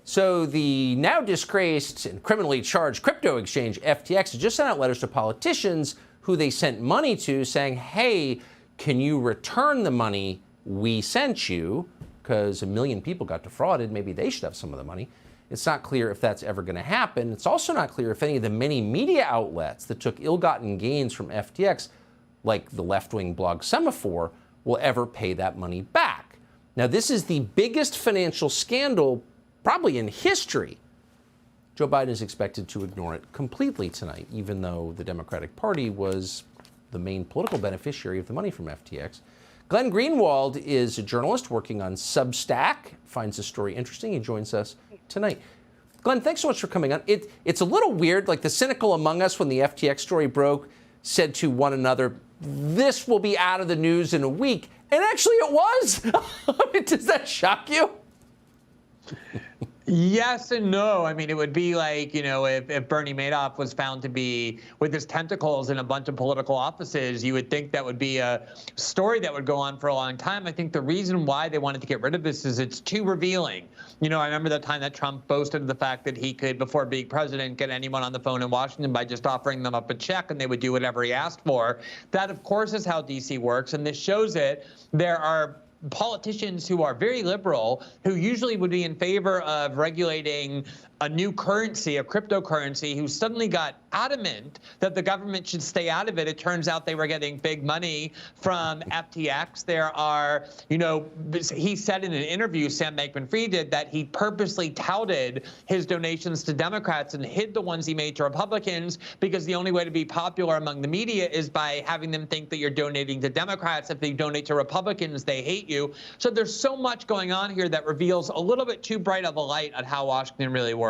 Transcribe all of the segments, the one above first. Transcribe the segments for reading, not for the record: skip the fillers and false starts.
So the now disgraced and criminally charged crypto exchange FTX has just sent out letters to politicians who they sent money to saying, hey, can you return the money we sent you? Because 1 million people got defrauded. Maybe they should have some of the money. It's not clear if that's ever going to happen. It's also not clear if any of the many media outlets that took ill-gotten gains from FTX, like the left-wing blog Semaphore, will ever pay that money back. Now, this is the biggest financial scandal probably in history. Joe Biden is expected to ignore it completely tonight, even though the Democratic Party was the main political beneficiary of the money from FTX. Glenn Greenwald is a journalist working on Substack, finds the story interesting. He joins us tonight. Glenn, thanks so much for coming on. It's a little weird, like the cynical among us when the FTX story broke said to one another, this will be out of the news in a week. And actually it was. Does that shock you? Yes and no. I mean, it would be like, if Bernie Madoff was found to be with his tentacles in a bunch of political offices, you would think that would be a story that would go on for a long time. I think the reason why they wanted to get rid of this is it's too revealing. I remember the time that Trump boasted of the fact that he could, before being president, get anyone on the phone in Washington by just offering them up a check and they would do whatever he asked for. That, of course, is how D.C. works, and this shows it. There are politicians who are very liberal, who usually would be in favor of regulating a new currency, a cryptocurrency, who suddenly got adamant that the government should stay out of it. It turns out they were getting big money from FTX. There are, he said in an interview, Sam Bankman-Fried did, that he purposely touted his donations to Democrats and hid the ones he made to Republicans because the only way to be popular among the media is by having them think that you're donating to Democrats. If they donate to Republicans, they hate you. So there's so much going on here that reveals a little bit too bright of a light at how Washington really works.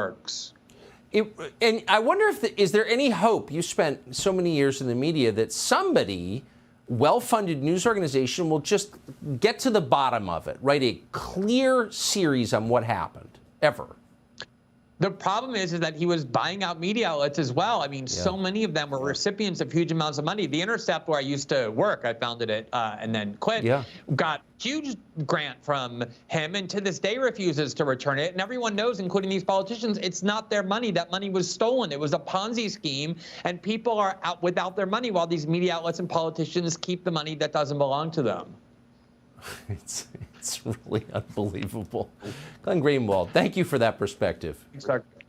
And I wonder is there any hope, you spent so many years in the media, that somebody, well-funded news organization will just get to the bottom of it, write a clear series on what happened, ever? The problem is that he was buying out media outlets as well. I mean, so many of them were recipients of huge amounts of money. The Intercept, where I used to work, I founded it and then quit, got huge grant from him, and to this day refuses to return it. And everyone knows, including these politicians, it's not their money. That money was stolen. It was a Ponzi scheme, and people are out without their money while these media outlets and politicians keep the money that doesn't belong to them. It's really unbelievable. Glenn Greenwald, thank you for that perspective.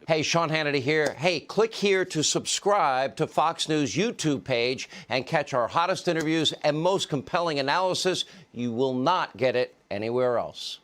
Hey, Sean Hannity here. Hey, click here to subscribe to Fox News YouTube page and catch our hottest interviews and most compelling analysis. You will not get it anywhere else.